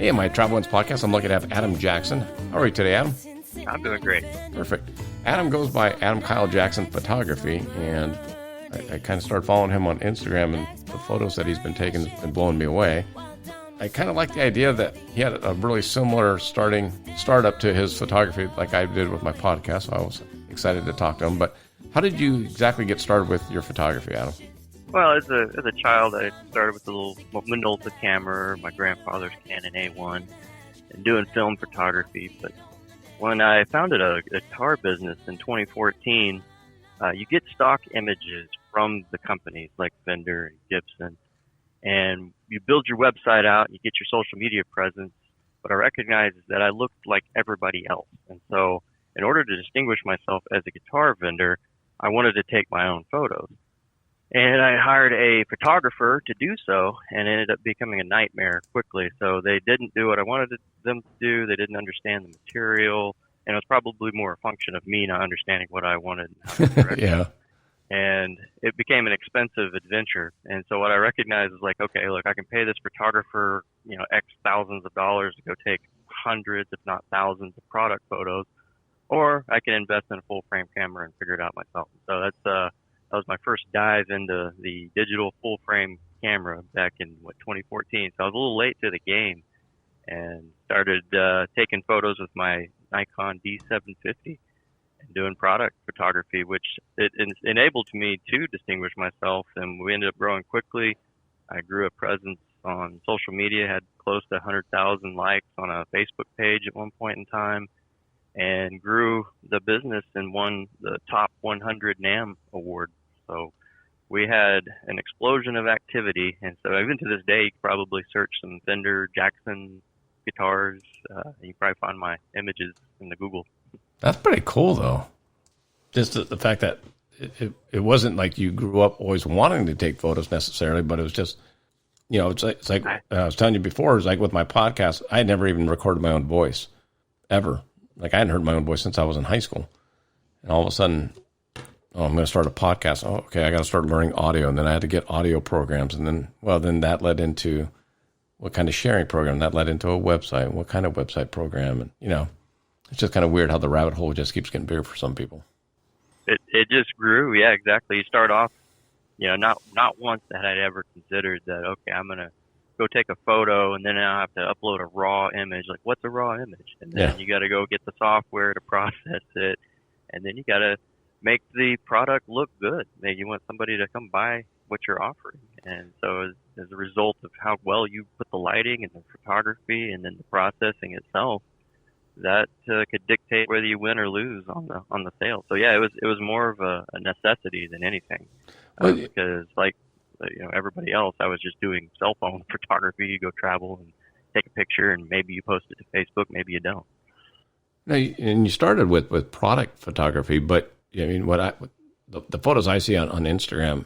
Hey, in my Travel Wins podcast, I'm lucky to have Adam Jackson. How are you today, Adam? I'm doing great. Perfect. Adam goes by Adam Kyle Jackson Photography, and I kind of started following him on Instagram, and the photos that he's been taking have been blowing me away. I kind of like the idea that he had a really similar startup to his photography like I did with my podcast, so I was excited to talk to him. But how did you exactly get started with your photography, Adam? Well, as a child, I started with a little Minolta camera, my grandfather's Canon A1, and doing film photography. But when I founded a guitar business in 2014, you get stock images from the companies like Fender and Gibson, and you build your website out, you get your social media presence. But I recognized that I looked like everybody else. And so in order to distinguish myself as a guitar vendor, I wanted to take my own photos. And I hired a photographer to do so, and it ended up becoming a nightmare quickly. So they didn't do what I wanted them to do. They didn't understand the material, and it was probably more a function of me not understanding what I wanted and how to direct it. Yeah. And it became an expensive adventure. And so what I recognized is like, okay, look, I can pay this photographer, X thousands of dollars to go take hundreds, if not thousands, of product photos, or I can invest in a full frame camera and figure it out myself. So that was my first dive into the digital full frame camera back in 2014. So I was a little late to the game and started taking photos with my Nikon D750 and doing product photography, which it enabled me to distinguish myself. And we ended up growing quickly. I grew a presence on social media, had close to 100,000 likes on a Facebook page at one point in time, and grew the business and won the top 100 NAMM award. So we had an explosion of activity. And so even to this day, you can probably search some Fender, Jackson guitars. You can probably find my images in the Google. That's pretty cool, though. Just the fact that it wasn't like you grew up always wanting to take photos necessarily, but it was just, it's like I was telling you before, it's like with my podcast, I had never even recorded my own voice, ever. Like I hadn't heard my own voice since I was in high school. And all of a sudden, I'm going to start a podcast. Oh, okay, I got to start learning audio. And then I had to get audio programs. And then that led into what kind of sharing program. That led into a website. What kind of website program? And, it's just kind of weird how the rabbit hole just keeps getting bigger for some people. It just grew. Yeah, exactly. You start off, not once that I'd ever considered that, okay, I'm going to go take a photo and then I have to upload a raw image. Like, what's a raw image? And then you got to go get the software to process it. And then you got to make the product look good. You want somebody to come buy what you're offering. And so as a result of how well you put the lighting and the photography and then the processing itself, that could dictate whether you win or lose on the sale. So yeah, it was more of a necessity than anything, because like everybody else, I was just doing cell phone photography. You go travel and take a picture, and maybe you post it to Facebook, maybe you don't. Now, and you started with product photography, but I mean, the photos I see on Instagram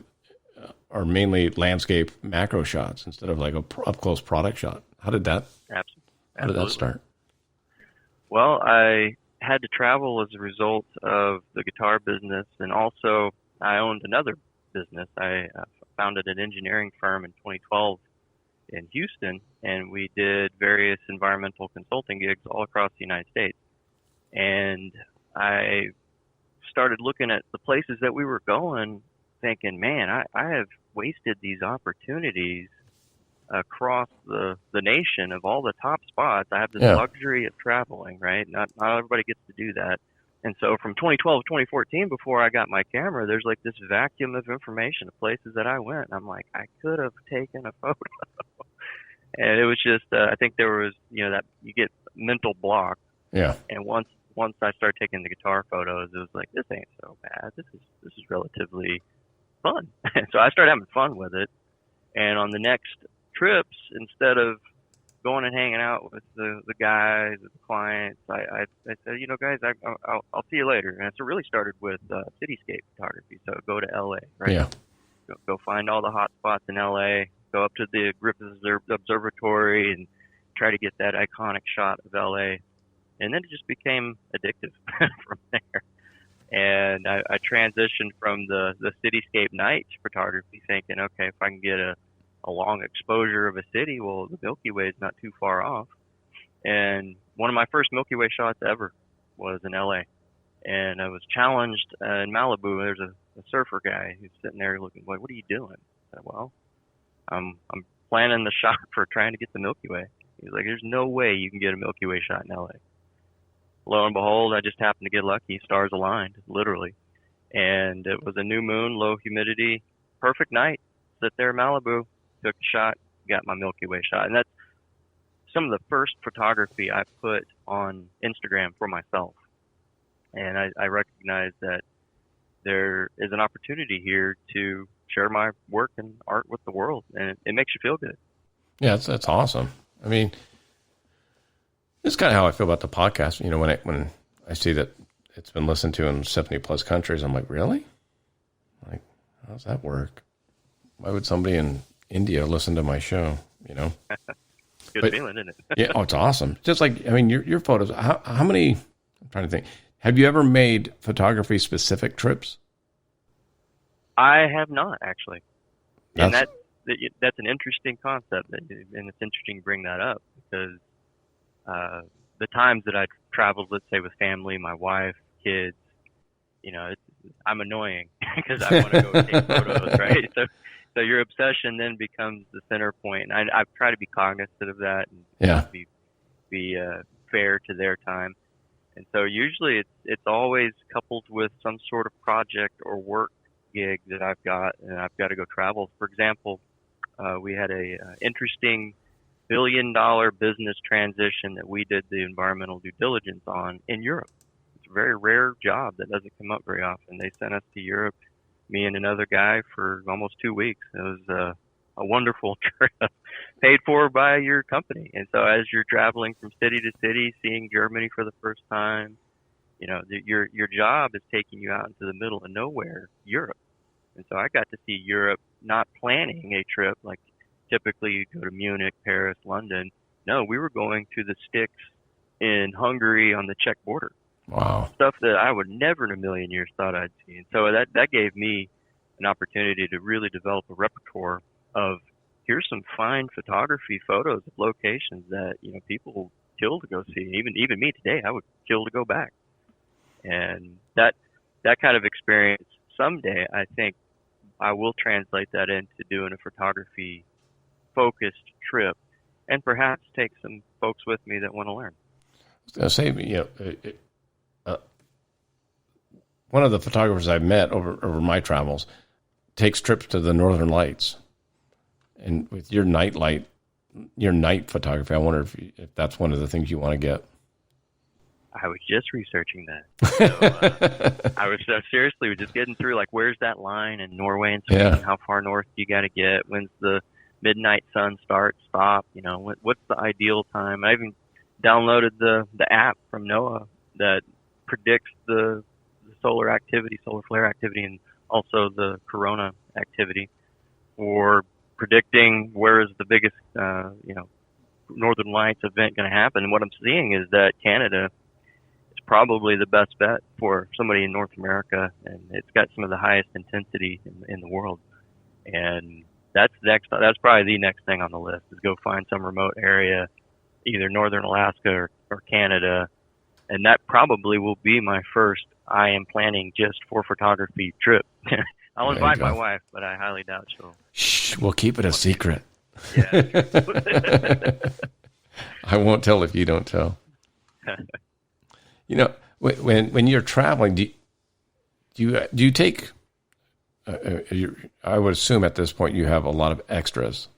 are mainly landscape macro shots instead of like a up close product shot. How did that? Absolutely. How did that start? Well, I had to travel as a result of the guitar business, and also I owned another business. I founded an engineering firm in 2012 in Houston, and we did various environmental consulting gigs all across the United States. And I started looking at the places that we were going, thinking, man, I have wasted these opportunities across the nation of all the top spots. I have this luxury of traveling, right? Not everybody gets to do that. And so from 2012 to 2014, before I got my camera, there's like this vacuum of information of places that I went. I'm like, I could have taken a photo. And it was just, I think there was, that you get mental block. Yeah. And once I started taking the guitar photos, it was like, this ain't so bad. This is relatively fun. And so I started having fun with it. And on the next trips, instead of going and hanging out with the guys, the clients, I said, guys, I'll see you later. And so it really started with cityscape photography. So go to LA, right? Yeah. Go find all the hot spots in LA. Go up to the Griffith Observatory and try to get that iconic shot of LA. And then it just became addictive from there. And I transitioned from the cityscape night photography, thinking, okay, if I can get a long exposure of a city, well, the Milky Way is not too far off. And one of my first Milky Way shots ever was in LA. And I was challenged in Malibu. There's a surfer guy who's sitting there looking, like, what are you doing? I said, well, I'm planning the shot for trying to get the Milky Way. He's like, there's no way you can get a Milky Way shot in LA. Lo and behold, I just happened to get lucky. Stars aligned, literally. And it was a new moon, low humidity, perfect night. Sit there in Malibu, took a shot, got my Milky Way shot. And that's some of the first photography I put on Instagram for myself. And I recognize that there is an opportunity here to share my work and art with the world, and it makes you feel good. Yeah, that's awesome. I mean, it's kind of how I feel about the podcast. You know, when I see that it's been listened to in 70 plus countries, I'm like, really? Like, how does that work? Why would somebody in India listen to my show? You know, Good feeling, isn't it? Yeah, oh, it's awesome. Just like, I mean, your photos. How many? I'm trying to think. Have you ever made photography specific trips? I have not, actually. And that's an interesting concept, and it's interesting to bring that up because the times that I traveled, let's say with family, my wife, kids, you know, I'm annoying because I want to go take photos, right? So your obsession then becomes the center point. And I've tried to be cognizant of that and be fair to their time. And so usually it's always coupled with some sort of project or work gig that I've got, and I've got to go travel. For example, we had a interesting billion-dollar business transition that we did the environmental due diligence on in Europe. It's a very rare job that doesn't come up very often. They sent us to Europe, me and another guy, for almost 2 weeks. It was a wonderful trip, paid for by your company. And so as you're traveling from city to city, seeing Germany for the first time, you know, your job is taking you out into the middle of nowhere, Europe. And so I got to see Europe, not planning a trip like typically you go to Munich, Paris, London. No, we were going to the sticks in Hungary on the Czech border. Wow. Stuff that I would never in a million years thought I'd see. And so that gave me an opportunity to really develop a repertoire of here's some fine photography photos of locations that, you know, people kill to go see. Even me today, I would kill to go back. And that kind of experience someday, I think I will translate that into doing a photography focused trip and perhaps take some folks with me that want to learn. I was going to say, you know, one of the photographers I've met over my travels takes trips to the Northern Lights. And with your night photography, I wonder if that's one of the things you want to get. I was just researching that. So, I was seriously just getting through, like, where's that line in Norway and Sweden? Yeah. How far north do you got to get? When's the midnight sun stop? You know, what's the ideal time? I even downloaded the app from NOAA that predicts the solar flare activity, and also the corona activity for predicting where is the biggest, Northern Lights event going to happen. And what I'm seeing is that Canada is probably the best bet for somebody in North America, and it's got some of the highest intensity in the world. And that's probably the next thing on the list is go find some remote area, either Northern Alaska or Canada. And that probably will be my first I am planning just for photography trip. I'll invite my wife, but I highly doubt she'll. Shh, we'll keep it a secret. Yeah. I won't tell if you don't tell. You know, when you're traveling, do you take? I would assume at this point you have a lot of extras.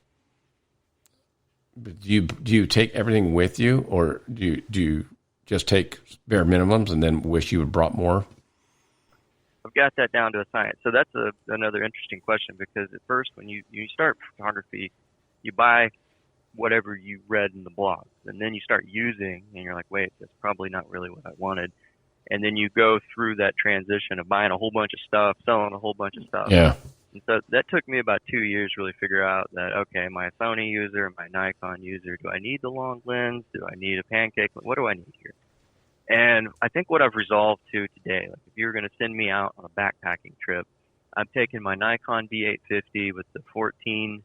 But do you take everything with you, or do you just take bare minimums and then wish you had brought more? I've got that down to a science. So that's another interesting question, because at first when you start photography, you buy whatever you read in the blogs, and then you start using, and you're like, wait, that's probably not really what I wanted. And then you go through that transition of buying a whole bunch of stuff, selling a whole bunch of stuff. Yeah. And so that took me about 2 years to really figure out that, okay, am I a Sony user? Am I a Nikon user? Do I need the long lens? Do I need a pancake? What do I need here? And I think what I've resolved to today, like if you're going to send me out on a backpacking trip, I'm taking my Nikon D850 with the 14,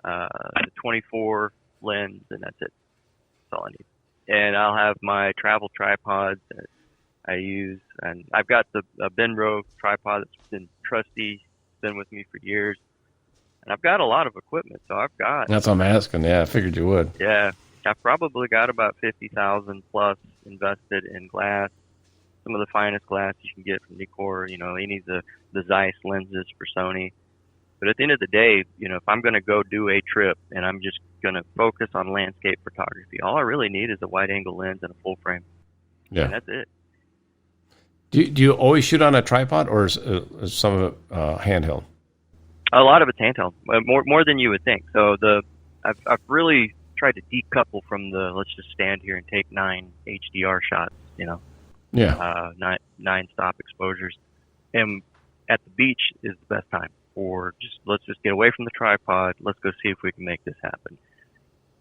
the 24 lens, and that's it. That's all I need. and I'll have my travel tripods that I use, and I've got the Benro tripod that's been trusty, been with me for years, and I've got a lot of equipment. So I've got, That's what I'm asking. Yeah, I figured you would. yeah, I've probably got about 50,000 plus invested in glass. Some of the finest glass you can get from Nikkor, any of the Zeiss lenses for Sony. But at the end of the day, if I'm going to go do a trip and I'm just going to focus on landscape photography, all I really need is a wide angle lens and a full frame. Yeah. And that's it. Do you always shoot on a tripod, or is some of it handheld? A lot of it's handheld, more than you would think. So I've really tried to decouple from the let's just stand here and take 9 HDR shots, Yeah. 9 stop exposures. And at the beach is the best time for let's just get away from the tripod. Let's go see if we can make this happen.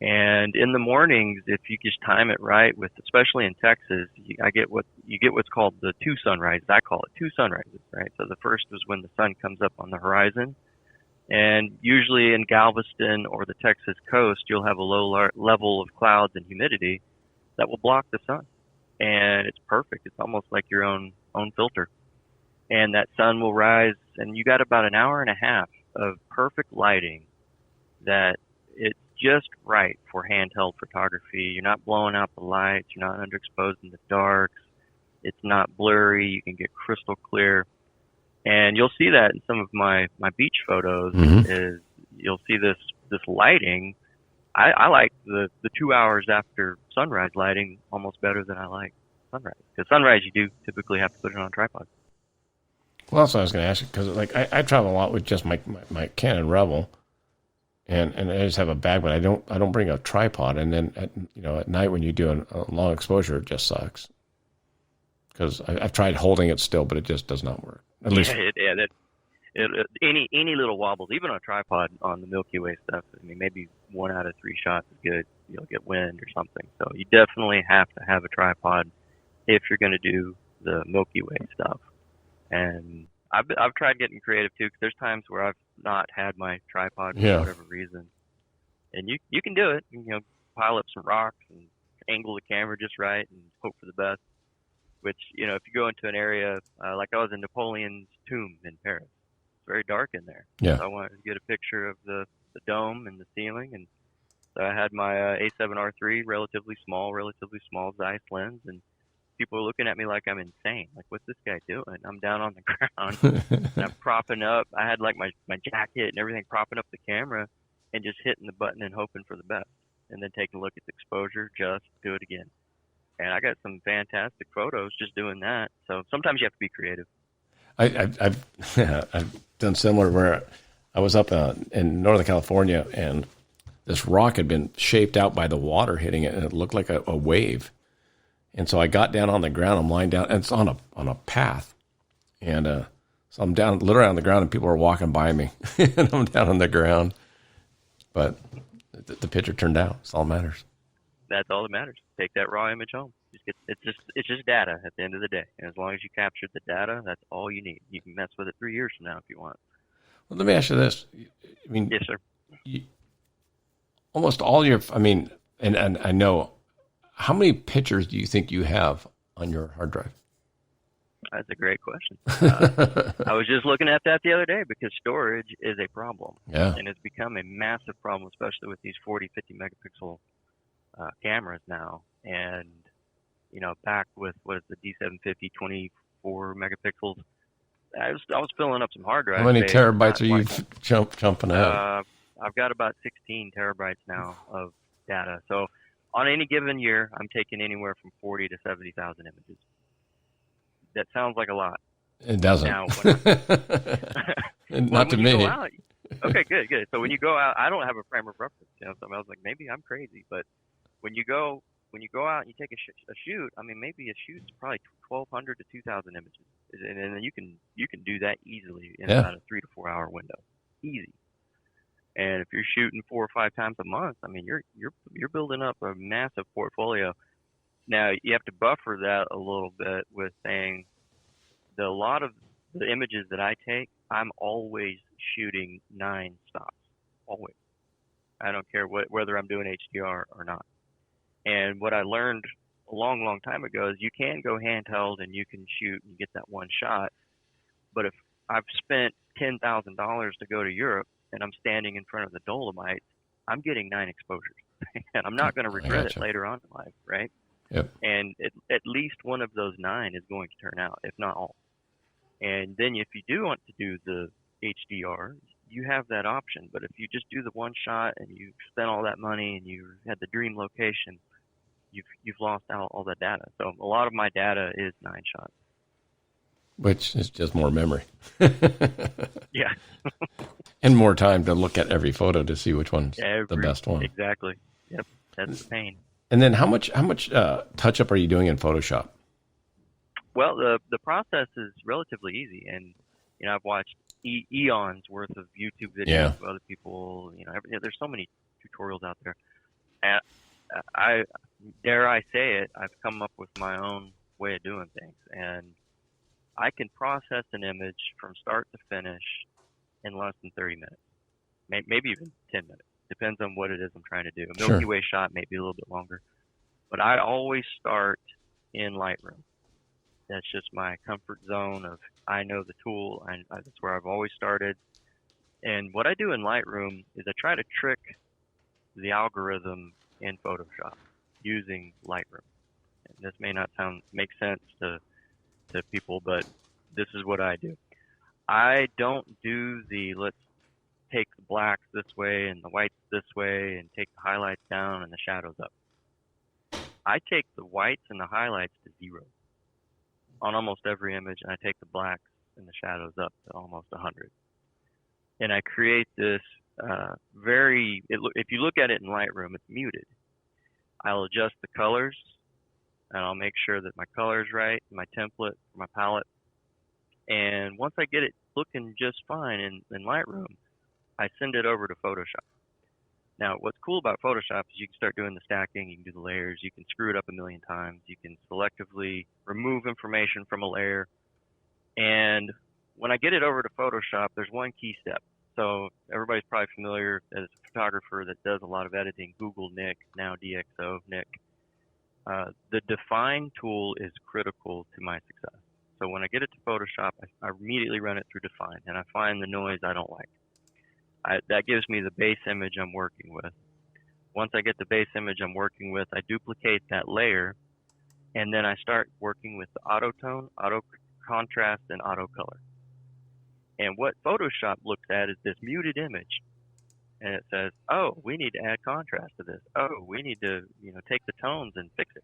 And in the mornings, if you just time it right, especially in Texas, you get what's called the 2 sunrises. I call it 2 sunrises, right? So the first is when the sun comes up on the horizon, and usually in Galveston or the Texas coast, you'll have a low level of clouds and humidity that will block the sun, and it's perfect. It's almost like your own filter, and that sun will rise, and you got about an hour and a half of perfect lighting that it's just right for handheld photography. You're not blowing out the lights. You're not underexposed in the darks. It's not blurry. You can get crystal clear. And you'll see that in some of my beach photos. Mm-hmm. Is you'll see this lighting. I like the 2 hours after sunrise lighting almost better than I like sunrise. Because sunrise you do typically have to put it on a tripod. Well, that's what I was going to ask you, because I travel a lot with just my Canon Rebel. And I just have a bag, but I don't bring a tripod. And then at night when you do a long exposure, it just sucks. Because I've tried holding it still, but it just does not work. At least any little wobbles, even on a tripod on the Milky Way stuff. I mean, maybe 1 out of 3 shots is good. You'll get wind or something. So you definitely have to have a tripod if you're going to do the Milky Way stuff. And I've tried getting creative too, because there's times where I've not had my tripod for whatever reason, and you can do it. Pile up some rocks and angle the camera just right and hope for the best. Which if you go into an area like I was in Napoleon's tomb in Paris, it's very dark in there. Yeah. So I wanted to get a picture of the dome and the ceiling, and so I had my A7R3, relatively small Zeiss lens, and people are looking at me like I'm insane. Like, what's this guy doing? I'm down on the ground and I'm propping up. I had like my jacket and everything propping up the camera and just hitting the button and hoping for the best. And then taking a look at the exposure, just do it again. And I got some fantastic photos just doing that. So sometimes you have to be creative. I've done similar where I was up in Northern California, and this rock had been shaped out by the water hitting it, and it looked like a wave. And so I got down on the ground. I'm lying down, and it's on a path. And so I'm down literally on the ground, and people are walking by me, and I'm down on the ground. But the picture turned out. That's all that matters. That's all that matters. Take that raw image home. It's just data at the end of the day. And as long as you captured the data, that's all you need. You can mess with it 3 years from now if you want. Well, let me ask you this. I mean, yes, sir. Almost all your, and I know, how many pictures do you think you have on your hard drive? That's a great question. I was just looking at that the other day, because storage is a problem. Yeah. And it's become a massive problem, especially with these 40, 50 megapixel cameras now. And, back with, what is the D750, 24 megapixels, I was filling up some hard drives. How many terabytes are you jumping out? I've got about 16 terabytes now of data. So on any given year, I'm taking anywhere from 40 to 70,000 images. That sounds like a lot. It doesn't. Now, not to me. Out, okay, good. So when you go out, I don't have a frame of reference. So I was like, maybe I'm crazy, but when you go out and you take a shoot, maybe a shoot's probably 1,200 to 2,000 images, and then you can do that easily in about a 3 to 4 hour window, easy. And if you're shooting 4 or 5 times a month, you're building up a massive portfolio. Now you have to buffer that a little bit with saying that a lot of the images that I take, I'm always shooting 9 stops, always. I don't care whether I'm doing HDR or not. And what I learned a long, long time ago is you can go handheld and you can shoot and get that one shot. But if I've spent $10,000 to go to Europe and I'm standing in front of the Dolomites, I'm getting 9 exposures, and I'm not going to I regret it gotcha. later on in life, right? Yep. And at least one of those 9 is going to turn out, if not all. And then if you do want to do the HDR, you have that option. But if you just do the one shot and you spent all that money and you had the dream location, you've lost out all that data. So a lot of my data is 9 shots. Which is just more memory. Yeah. And more time to look at every photo to see which one's the best one. Exactly. Yep. That's the pain. And then how much touch up are you doing in Photoshop? Well, the process is relatively easy, and I've watched eons worth of YouTube videos of other people. There's so many tutorials out there. And I dare I say it, I've come up with my own way of doing things, and I can process an image from start to finish in less than 30 minutes, maybe even 10 minutes. Depends on what it is I'm trying to do. A Milky Sure. Way shot may be a little bit longer, but I always start in Lightroom. That's just my comfort zone of I know the tool. That's where I've always started. And what I do in Lightroom is I try to trick the algorithm in Photoshop using Lightroom. And this may not make sense to people, but this is what I do. I don't do let's take the blacks this way and the whites this way and take the highlights down and the shadows up. I take the whites and the highlights to 0 on almost every image, and I take the blacks and the shadows up to almost 100. And I create this if you look at it in Lightroom, it's muted. I'll adjust the colors, and I'll make sure that my color is right, my template, my palette. And once I get it looking just fine in Lightroom, I send it over to Photoshop. Now, what's cool about Photoshop is you can start doing the stacking, you can do the layers, you can screw it up a million times, you can selectively remove information from a layer. And when I get it over to Photoshop, there's one key step. So everybody's probably familiar as a photographer that does a lot of editing, Google Nik, now DxO Nik. The define tool is critical to my success. So when I get it to Photoshop, I immediately run it through define, and I find the noise I don't like. That gives me the base image I'm working with. Once I get the base image I'm working with, I duplicate that layer, and then I start working with the auto tone, auto contrast, and auto color. And what Photoshop looks at is this muted image, and it says, oh, we need to add contrast to this. Oh, we need to take the tones and fix it.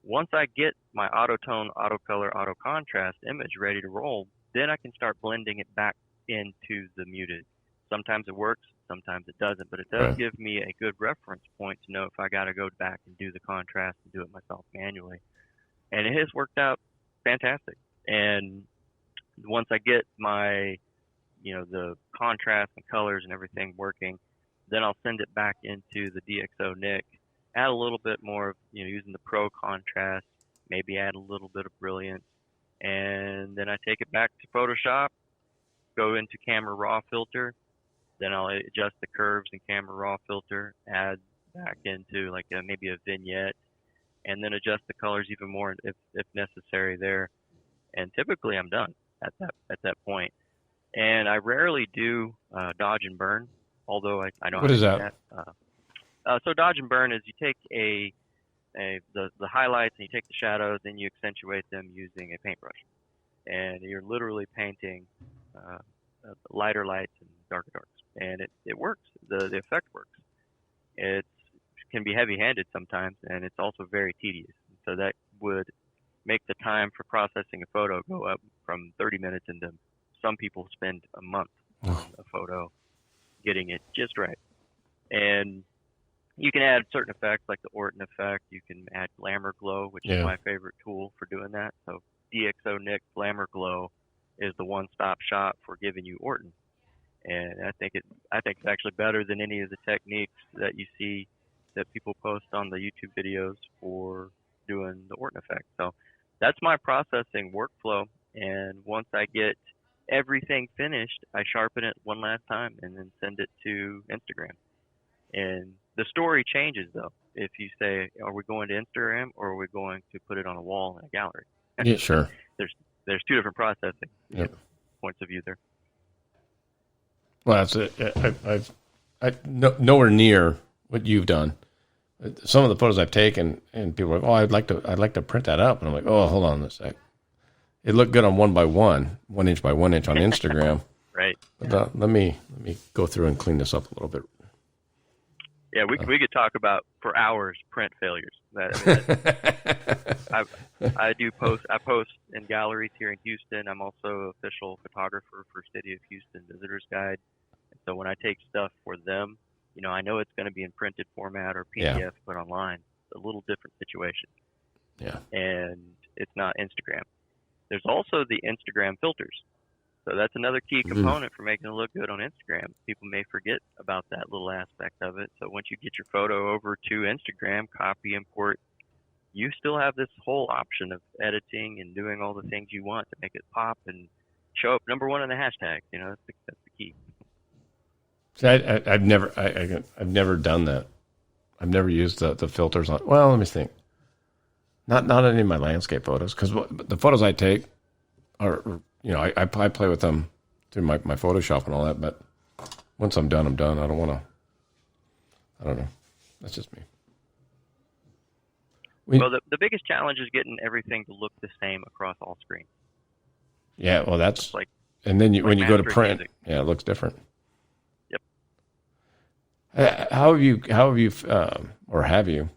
Once I get my auto tone, auto color, auto contrast image ready to roll, then I can start blending it back into the muted. Sometimes it works, sometimes it doesn't, but it does give me a good reference point to know if I got to go back and do the contrast and do it myself manually. And it has worked out fantastic. And once I get my, the contrast and colors and everything working, then I'll send it back into the DxO Nik, add a little bit more of, using the pro contrast, maybe add a little bit of brilliance, and then I take it back to Photoshop, go into camera raw filter, then I'll adjust the curves in camera raw filter, add back into like maybe a vignette, and then adjust the colors even more if necessary there. And typically I'm done at that point. And I rarely do dodge and burn, although I know What how is to that? do that. So dodge and burn is you take the highlights and you take the shadows and you accentuate them using a paintbrush, and you're literally painting lighter lights and darker darks, and it works. The effect works. It can be heavy-handed sometimes, and it's also very tedious. So that would make the time for processing a photo go up from 30 minutes into some people spend a month on a photo getting it just right. And you can add certain effects like the Orton effect. You can add glamour glow, which is my favorite tool for doing that. So DxO Nik glamour glow is the one-stop shop for giving you Orton. And I think it's actually better than any of the techniques that you see that people post on the YouTube videos for doing the Orton effect. So that's my processing workflow. And once I get everything finished, I sharpen it one last time and then send it to Instagram. And the story changes though. if you say, are we going to Instagram or are we going to put it on a wall in a gallery? Yeah, sure. There's two different processing Yep. points of view there. Well, that's it. Nowhere near what you've done. Some of the photos I've taken, and people are like, "Oh, I'd like to print that up," and I'm like, "Oh, hold on a sec. It looked good on 1 inch by 1 inch on Instagram." Right. But, let me go through and clean this up a little bit. Yeah, we could talk about for hours print failures. I post in galleries here in Houston. I'm also official photographer for City of Houston Visitors Guide. And so when I take stuff for them, I know it's going to be in printed format or PDF put online. It's a little different situation. Yeah. And it's not Instagram. There's also the Instagram filters. So that's another key component for making it look good on Instagram. People may forget about that little aspect of it. So once you get your photo over to Instagram, copy, import, you still have this whole option of editing and doing all the things you want to make it pop and show up number one in the hashtag. That's the key. See, I've never done that. I've never used the filters on. Well, let me think. Not any of my landscape photos, because the photos I take are, I play with them through my Photoshop and all that. But once I'm done, I'm done. I don't want to. I don't know. That's just me. Well, the biggest challenge is getting everything to look the same across all screens. Yeah, well, that's like, and then when you go to print, music. Yeah, it looks different. Yep. How have you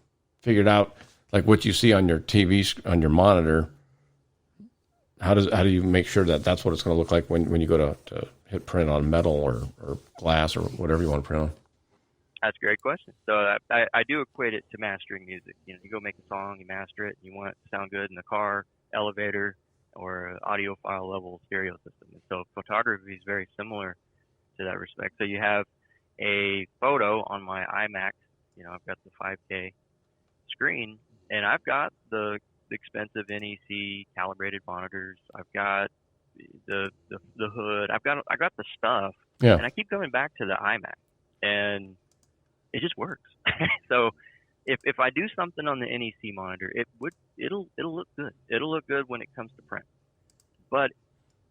figured out like what you see on your TV on your monitor? How do you make sure that that's what it's going to look like when you go to hit print on metal or glass or whatever you want to print on? That's a great question. So I do equate it to mastering music. You go make a song, you master it, and you want it to sound good in the car, elevator, or audiophile level stereo system. And so photography is very similar to that respect. So you have a photo on my iMac. I've got the 5K screen, and I've got the expensive NEC calibrated monitors. I've got the hood. I've got the stuff. Yeah. And I keep going back to the iMac, and it just works. So if I do something on the NEC monitor, it'll look good. It'll look good when it comes to print. But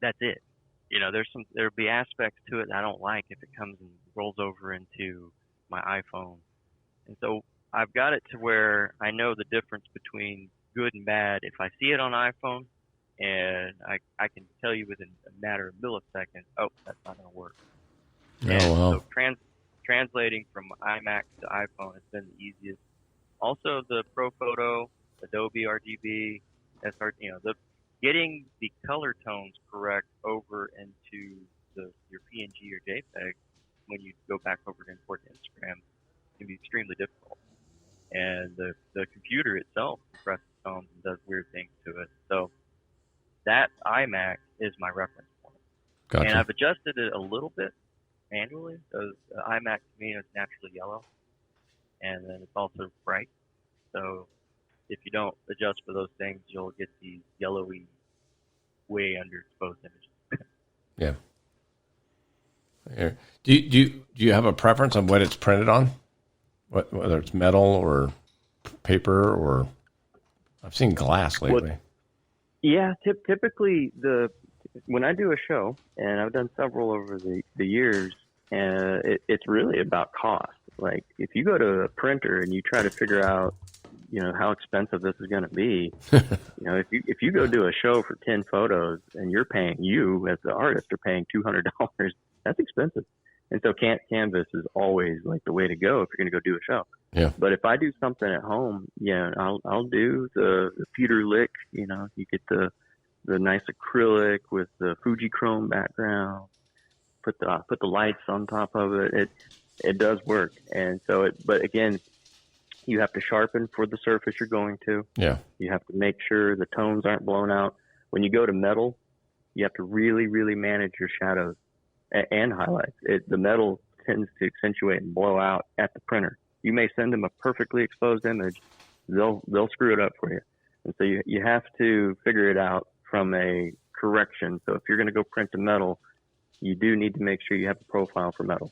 that's it. There'll be aspects to it that I don't like if it comes and rolls over into my iPhone. And so I've got it to where I know the difference between good and bad if I see it on iPhone, and I can tell you within a matter of milliseconds, oh, that's not going to work. Oh, wow. So translating from iMac to iPhone has been the easiest. Also, the ProPhoto, Adobe RGB, getting the color tones correct over into your PNG or JPEG when you go back over to import to Instagram can be extremely difficult. And the computer itself compresses tones and does weird things to it. So that iMac is my reference point. Gotcha. And I've adjusted it a little bit manually. So the iMac to me is naturally yellow, and then it's also bright. So if you don't adjust for those things, you'll get these yellowy, way underexposed images. Yeah. Here. Do you have a preference on what it's printed on? Whether it's metal or paper, or I've seen glass lately. Well, yeah, typically when I do a show, and I've done several over the years, it's really about cost. Like if you go to a printer and you try to figure out, how expensive this is going to be, if you go do a show for 10 photos and you as the artist are paying $200, that's expensive. And so canvas is always like the way to go if you're going to go do a show. Yeah. But if I do something at home, I'll do the Peter Lick. You get the nice acrylic with the Fuji chrome background. Put the lights on top of it. It does work. And so but again, you have to sharpen for the surface you're going to. Yeah. You have to make sure the tones aren't blown out. When you go to metal, you have to really, really manage your shadows and highlights. The metal tends to accentuate and blow out at the printer. You may send them a perfectly exposed image. They'll screw it up for you. And so you have to figure it out from a correction. So if you're going to go print the metal, you do need to make sure you have a profile for metal.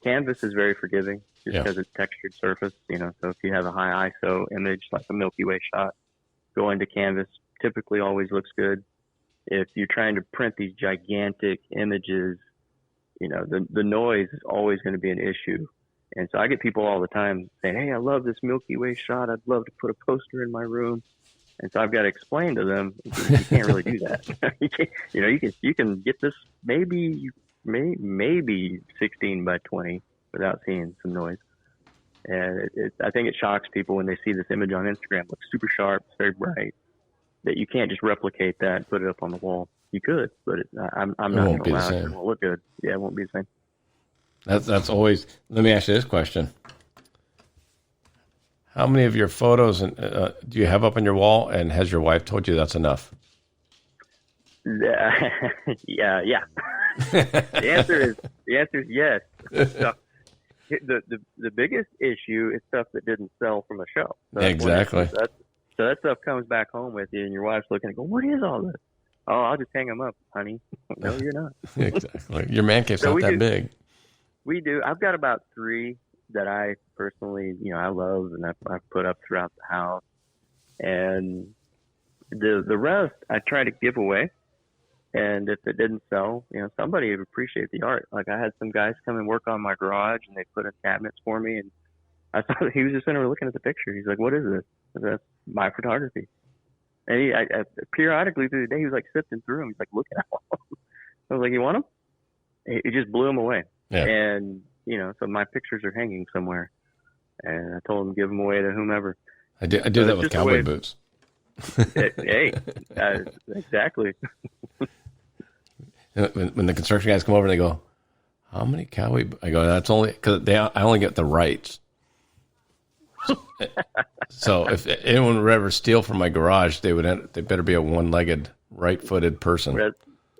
Canvas is very forgiving just because it's textured surface, so if you have a high ISO image like a Milky Way shot, going to Canvas typically always looks good. If you're trying to print these gigantic images, the noise is always going to be an issue. And so I get people all the time saying, hey, I love this Milky Way shot. I'd love to put a poster in my room. And so I've got to explain to them, you can't really do that. you can get this maybe 16 by 20 without seeing some noise. And I think it shocks people when they see this image on Instagram. It looks super sharp, it's very bright, that you can't just replicate that and put it up on the wall. You could, but I'm not going to allow it. It won't look good. Yeah, it won't be the same. That's always. Let me ask you this question: how many of your photos do you have up on your wall, and has your wife told you that's enough? Yeah. The answer is yes. So, the biggest issue is stuff that didn't sell from a show. So exactly. So that stuff comes back home with you, and your wife's looking and go, "What is all this?" Oh, I'll just hang them up, honey. No, you're not. Exactly. Your man cave's not that big. We do. I've got about 3 that I personally, I love, and I've put up throughout the house. And the rest I try to give away. And if it didn't sell, somebody would appreciate the art. Like I had some guys come and work on my garage, and they put in cabinets for me. And I thought he was just sitting there looking at the picture. He's like, "What is this?" I said, "That's my photography." And I periodically through the day, he was like sifting through them. He's like looking at them. I was like, "You want them?" It just blew him away. Yeah. And, so my pictures are hanging somewhere. And I told him to give them away to whomever. I do that with cowboy boots. Hey, exactly. When the construction guys come over, they go, "How many cowboy?" I go, "That's only because I only get the rights." So if anyone would ever steal from my garage, they better be a one-legged, right-footed person.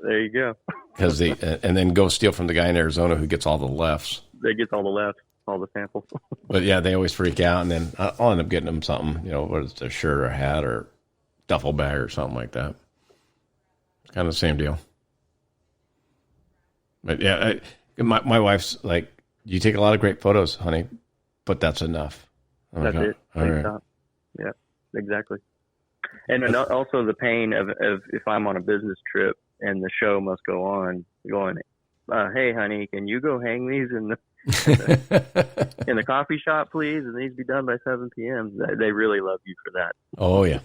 There you go. Because and then go steal from the guy in Arizona who gets all the lefts. They get all the lefts, all the samples. But yeah, they always freak out, and then I'll end up getting them something, whether it's a shirt or a hat or duffel bag or something like that. It's kind of the same deal. But yeah, my wife's like, "You take a lot of great photos, honey, but that's enough." That's it. All right. Yeah, exactly. And also the pain of if I'm on a business trip and the show must go on, going, "Hey, honey, can you go hang these in the coffee shop, please? And these be done by 7 p.m." They really love you for that. Oh yeah.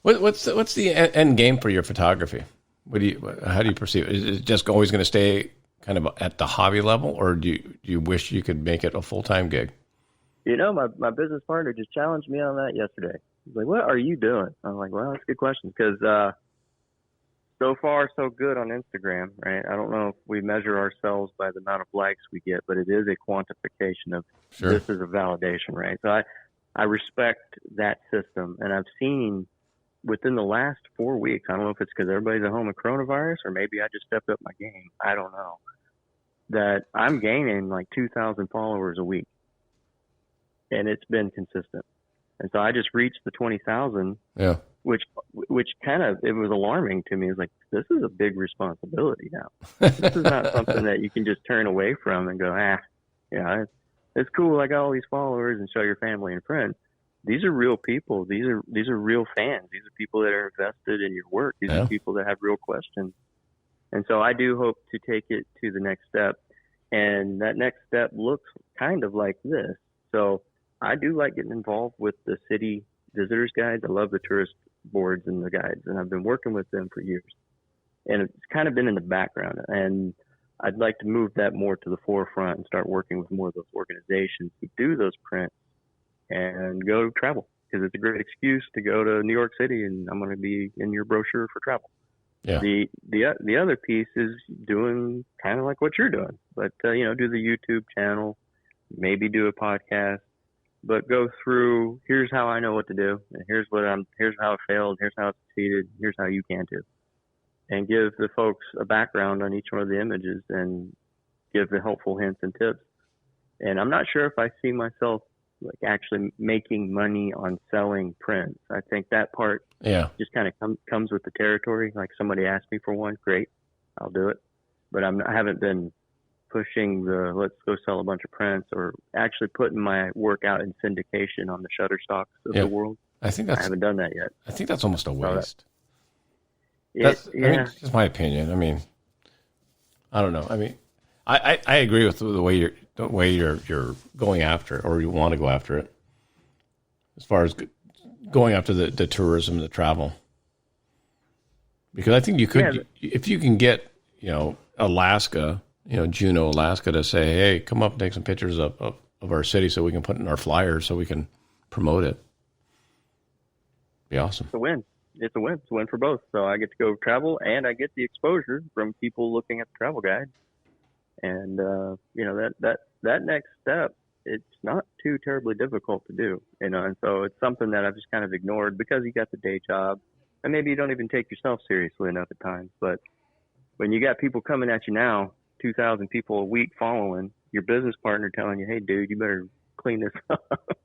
What's the end game for your photography? How do you perceive it? Is it just always going to stay kind of at the hobby level, or do you wish you could make it a full-time gig? My business partner just challenged me on that yesterday. He's like, "What are you doing?" I'm like, "Well, that's a good question because so far so good on Instagram, right? I don't know if we measure ourselves by the amount of likes we get, but it is a quantification of This is a validation, right? So I respect that system, and I've seen within the last 4 weeks, I don't know if it's because everybody's at home with coronavirus or maybe I just stepped up my game. I don't know. That I'm gaining like 2,000 followers a week. And it's been consistent. And so I just reached the 20,000, which kind of, it was alarming to me. It's like, this is a big responsibility now. This is not something that you can just turn away from and go, it's cool. I got all these followers and show your family and friends. These are real people. These are real fans. These are people that are invested in your work. These are people that have real questions. And so I do hope to take it to the next step. And that next step looks kind of like this. So I do like getting involved with the city visitors guides. I love the tourist boards and the guides, and I've been working with them for years. And it's kind of been in the background. And I'd like to move that more to the forefront and start working with more of those organizations who do those prints and go travel, because it's a great excuse to go to New York City and I'm going to be in your brochure for travel. Yeah. The other piece is doing kind of like what you're doing, but do the YouTube channel, maybe do a podcast, but go through, here's how I know what to do, and here's how it failed, here's how it succeeded, here's how you can too, and give the folks a background on each one of the images and give the helpful hints and tips. And I'm not sure if I see myself like actually making money on selling prints. I think that part just kind of comes with the territory. Like somebody asked me for one, great, I'll do it. But I haven't been pushing the let's go sell a bunch of prints or actually putting my work out in syndication on the Shutterstocks of the world. I haven't done that yet. I think that's almost a waste. Yeah. I mean, it's my opinion. I mean, I don't know. I mean, I agree with the way you're going after it, or you want to go after it, as far as going after the tourism, the travel. Because I think you could, if you can get, Alaska, Juneau, Alaska, to say, hey, come up and take some pictures of our city so we can put it in our flyers so we can promote it. Be awesome. It's a win. It's a win. It's a win for both. So I get to go travel and I get the exposure from people looking at the travel guide. And, that next step, it's not too terribly difficult to do, and so it's something that I've just kind of ignored because you got the day job and maybe you don't even take yourself seriously enough at times. But when you got people coming at you now, 2,000 people a week following, your business partner telling you, hey, dude, you better clean this up.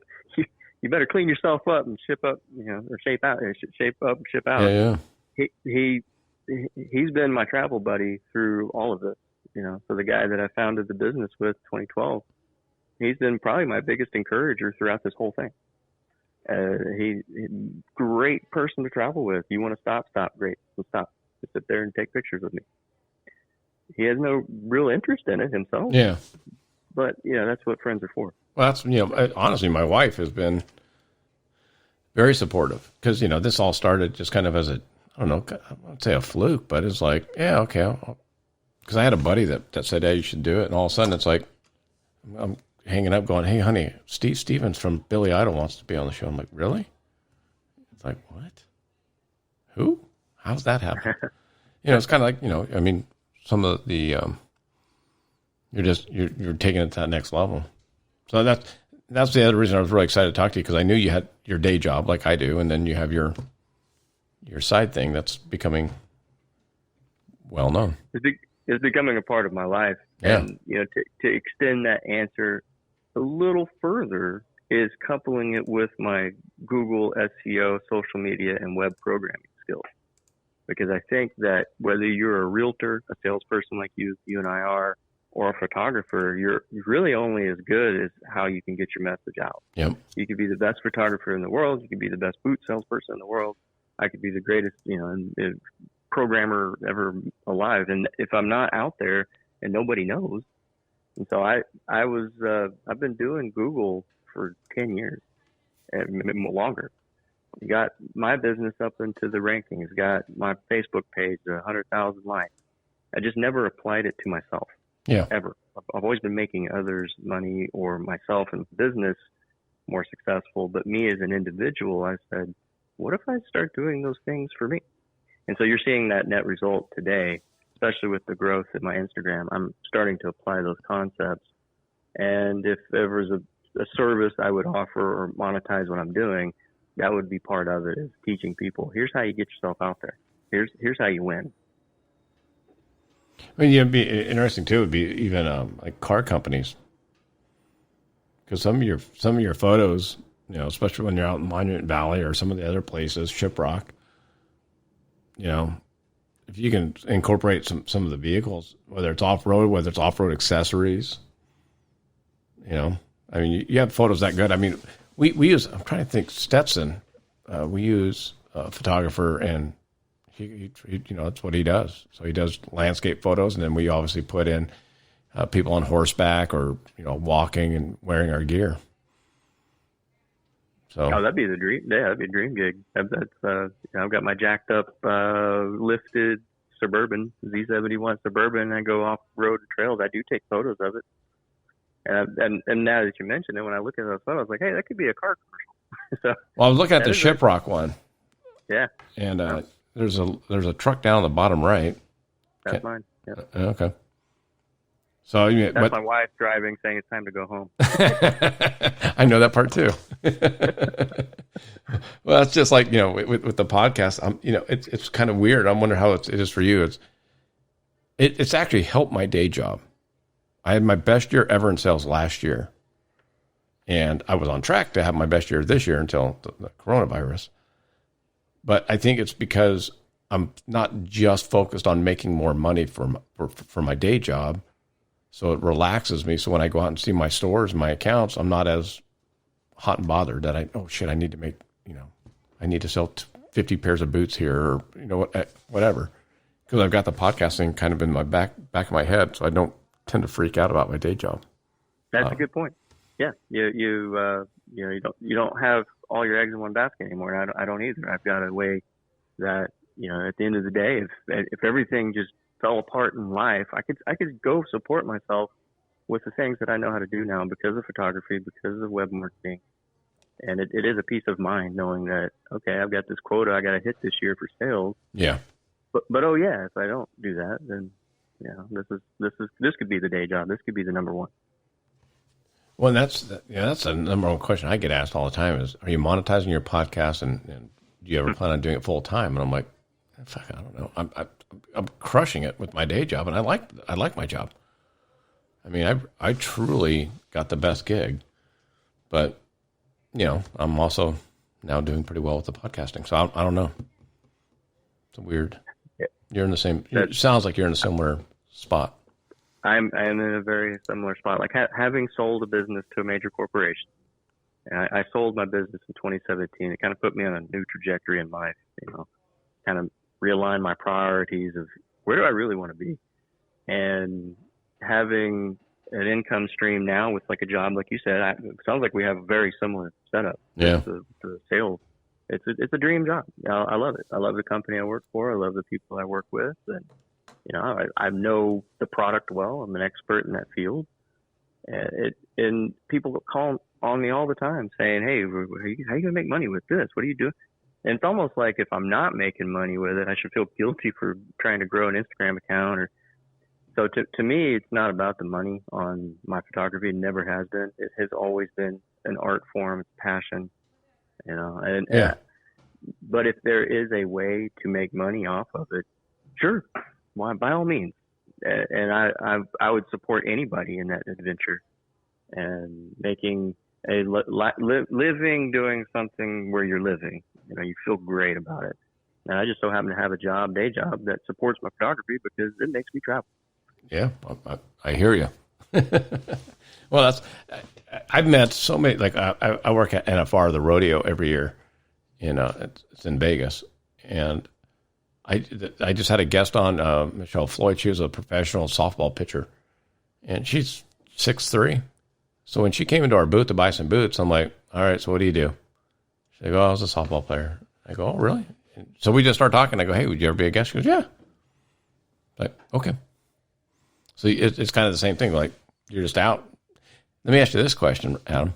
You better clean yourself up and ship up, or shape out, shape up and ship out. Yeah. He's been my travel buddy through all of this, So the guy that I founded the business with 2012, he's been probably my biggest encourager throughout this whole thing. He's a great person to travel with. You want to stop, great. Let's stop. Just sit there and take pictures with me. He has no real interest in it himself. Yeah. But, that's what friends are for. Well, that's, honestly, my wife has been very supportive because, this all started just kind of as I wouldn't say a fluke, but it's like, yeah, okay. Because I had a buddy that said, hey, you should do it. And all of a sudden it's like, I'm hanging up going, hey, honey, Steve Stevens from Billy Idol wants to be on the show. I'm like, really? It's like, what? Who? How's that happen? It's kind of like, some of the, you're taking it to that next level. So that's the other reason I was really excited to talk to you, because I knew you had your day job like I do, and then you have your side thing that's becoming well known. It's becoming a part of my life. Yeah. And, to extend that answer a little further is coupling it with my Google SEO, social media, and web programming skills. Because I think that whether you're a realtor, a salesperson like you and I are, or a photographer, you're really only as good as how you can get your message out. Yep. You could be the best photographer in the world. You could be the best boot salesperson in the world. I could be the greatest, programmer ever alive. And if I'm not out there and nobody knows, and so I've been doing Google for 10 years and longer. Got my business up into the rankings, got my Facebook page 100,000 likes. I just never applied it to myself. Yeah. Ever. I've always been making others money or myself and business more successful. But me as an individual, I said, what if I start doing those things for me? And so you're seeing that net result today, especially with the growth in my Instagram. I'm starting to apply those concepts. And if there was a service I would offer or monetize what I'm doing, that would be part of it, is teaching people, here's how you get yourself out there. Here's how you win. I mean, it'd be interesting too. Would be even like car companies, because some of your photos, especially when you're out in Monument Valley or some of the other places, Shiprock. If you can incorporate some of the vehicles, whether it's off road, whether it's off road accessories, you have photos that good. I mean, we use. I'm trying to think. Stetson, we use a photographer, and he that's what he does. So he does landscape photos, and then we obviously put in people on horseback or walking and wearing our gear. So that'd be the dream. Yeah, that'd be a dream gig. I've got my jacked up lifted Suburban Z71 Suburban, and I go off road trails. I do take photos of it. And now that you mentioned it, when I look at those photos, I was like, hey, that could be a car commercial. So, well, I was looking at the Shiprock one. Yeah. And there's a truck down the bottom right. That's mine. Yeah. Okay. So that's my wife driving, saying it's time to go home. I know that part too. Well, it's just like with the podcast. It's kind of weird. I'm wondering how it is for you. It's actually helped my day job. I had my best year ever in sales last year, and I was on track to have my best year this year until the coronavirus. But I think it's because I'm not just focused on making more money for my day job. So it relaxes me. So when I go out and see my stores, my accounts, I'm not as hot and bothered that I need to make, I need to sell 50 pairs of boots here or, whatever. Because I've got the podcasting kind of in my back of my head. So I don't tend to freak out about my day job. That's a good point. Yeah. You don't have all your eggs in one basket anymore. And I don't either. I've got a way that, at the end of the day, if everything just fell apart in life, I could go support myself with the things that I know how to do now because of photography, because of web marketing. And it is a peace of mind knowing that, okay, I've got this quota I got to hit this year for sales. Yeah. But oh yeah, if I don't do that, then this could be the day job. This could be the number one. Well, that's the number one question I get asked all the time is, are you monetizing your podcast and do you ever plan on doing it full time? And I'm like, fuck, I don't know. I'm crushing it with my day job, and I like my job. I mean, I truly got the best gig, but I'm also now doing pretty well with the podcasting. So I don't know. It's weird. Yeah. You're in the same. It sounds like you're in a similar spot. I'm in a very similar spot. Like having sold a business to a major corporation, and I sold my business in 2017. It kind of put me on a new trajectory in life. Kind of realign my priorities of where do I really want to be, and having an income stream now with like a job, like you said, it sounds like we have a very similar setup. Yeah. The sales, it's a dream job. I love it. I love the company I work for. I love the people I work with, and I know the product well. I'm an expert in that field, and people call on me all the time saying, "Hey, how are you gonna make money with this? What are you doing?" And it's almost like if I'm not making money with it, I should feel guilty for trying to grow an Instagram account. So to me, it's not about the money on my photography. It never has been. It has always been an art form. It's passion, Yeah. But if there is a way to make money off of it, sure, why, by all means. And I would support anybody in that adventure and making living doing something where you're living. You feel great about it. And I just so happen to have a day job that supports my photography because it makes me travel. Yeah, I hear you. Well, I've met so many. Like I work at NFR, the rodeo, every year. It's in Vegas, and I just had a guest on, Michelle Floyd. She was a professional softball pitcher, and she's 6'3". So when she came into our booth to buy some boots, I'm like, all right, so what do you do? She's like, I was a softball player. I go, oh, really? And so we just start talking. I go, hey, would you ever be a guest? She goes, yeah. Like, okay. So it's kind of the same thing. Like, you're just out. Let me ask you this question, Adam.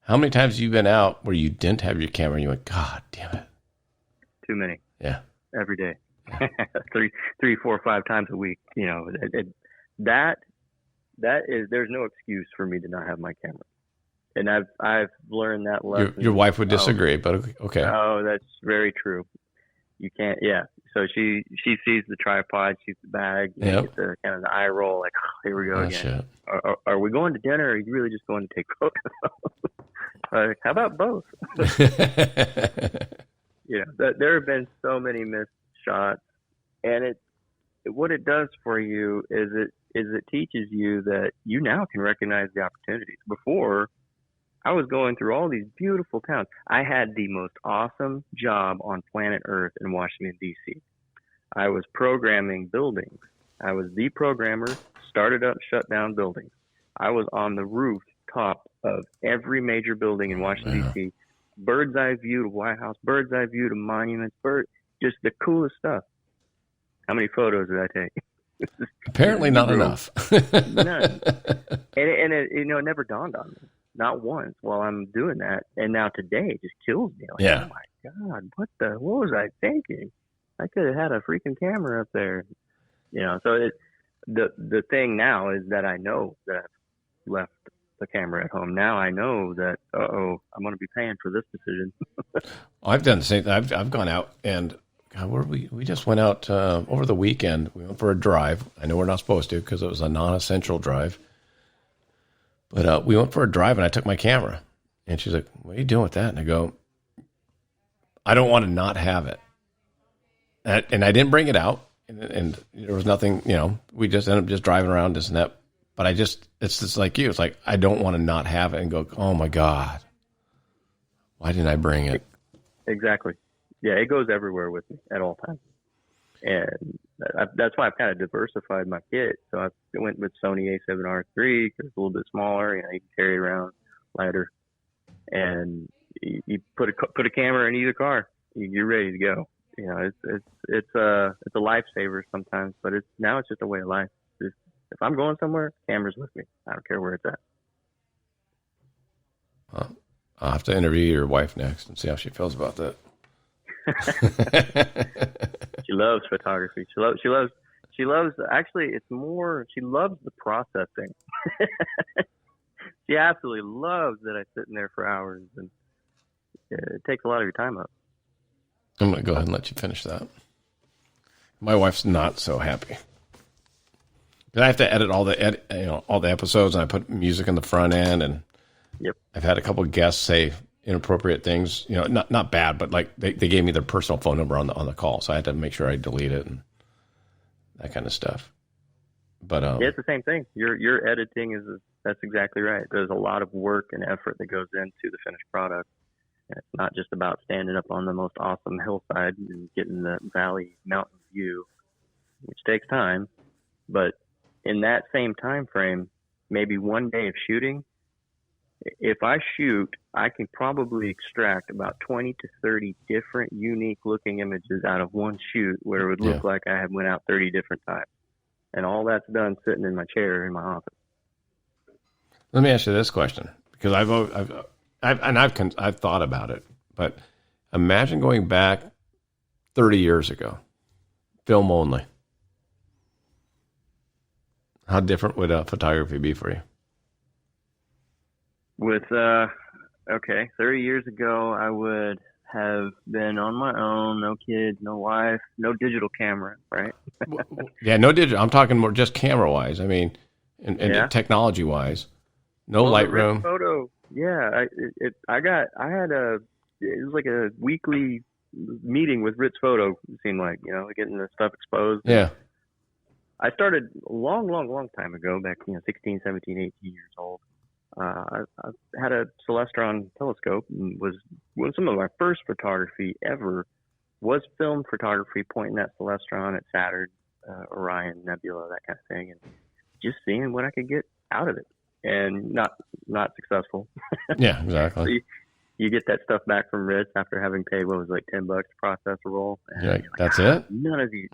How many times have you been out where you didn't have your camera and you went, God damn it? Too many. Yeah. Every day. Yeah. 3, 4, 5 times a week. That is, there's no excuse for me to not have my camera. And I've learned that lesson. Your wife would disagree, but okay. Oh, that's very true. You can't, yeah. So she sees the tripod, sees the bag, yep. the kind of the eye roll, like, oh, here we go again. Are we going to dinner, or are you really just going to take photos? How about both? There have been so many missed shots, and what it does for you is it teaches you that you now can recognize the opportunities. Before, I was going through all these beautiful towns. I had the most awesome job on planet Earth in Washington, D.C. I was programming buildings. I was the programmer, started up, shut down buildings. I was on the rooftop of every major building in Washington, D.C. Bird's eye view to White House, bird's eye view to monuments, just the coolest stuff. How many photos did I take? Apparently not enough. None. And it never dawned on me. Not once while I'm doing that. And now today it just kills me. Like, yeah. Oh my God, what was I thinking? I could have had a freaking camera up there. So the thing now is that I know that I've left the camera at home. Now I know that, I'm going to be paying for this decision. I've done the same thing. I've gone out and God, we just went out over the weekend. We went for a drive. I know we're not supposed to because it was a non-essential drive. But we went for a drive, and I took my camera. And she's like, what are you doing with that? And I go, I don't want to not have it. And I didn't bring it out. And there was nothing, we just ended up just driving around this and that. but it's just like you. It's like, I don't want to not have it and go, oh my God, why didn't I bring it? Exactly. Yeah, it goes everywhere with me at all times. And that's why I've kind of diversified my kit. So I went with Sony A7R III because it's a little bit smaller. You can carry it around lighter. And you put a camera in either car, you're ready to go. It's a lifesaver sometimes, but now it's just a way of life. If I'm going somewhere, camera's with me. I don't care where it's at. I'll have to interview your wife next and see how she feels about that. She loves photography. She loves, actually, it's more, she loves the processing. She absolutely loves that I sit in there for hours, and it takes a lot of your time up. I'm going to go ahead and let you finish that. My wife's not so happy. I have to edit all the episodes, and I put music in the front end, and yep. I've had a couple of guests say inappropriate things, not bad, but like they gave me their personal phone number on the call, so I had to make sure I delete it and that kind of stuff. But yeah, it's the same thing. Your editing that's exactly right. There's a lot of work and effort that goes into the finished product. And it's not just about standing up on the most awesome hillside and getting the valley mountain view, which takes time. But in that same time frame, maybe one day of shooting, if I shoot, I can probably extract about 20 to 30 different unique looking images out of one shoot where it would look like I had went out 30 different times. And all that's done sitting in my chair in my office. Let me ask you this question, because I've thought about it, but imagine going back 30 years ago, film only. How different would photography be for you? With 30 years ago, I would have been on my own, no kids, no wife, no digital camera, right? Yeah, no digital. I'm talking more just camera wise. I mean, and technology wise, no Lightroom. Photo. Yeah, it was like a weekly meeting with Ritz Photo. It seemed like, getting the stuff exposed. Yeah. I started a long time ago, back 16, 17, 18 years old. I had a Celestron telescope, and some of my first photography ever was film photography, pointing that Celestron at Saturn, Orion, Nebula, that kind of thing, and just seeing what I could get out of it. And not successful. Yeah, exactly. So you get that stuff back from Ritz after having paid $10 to process a roll. And that's it? None of these.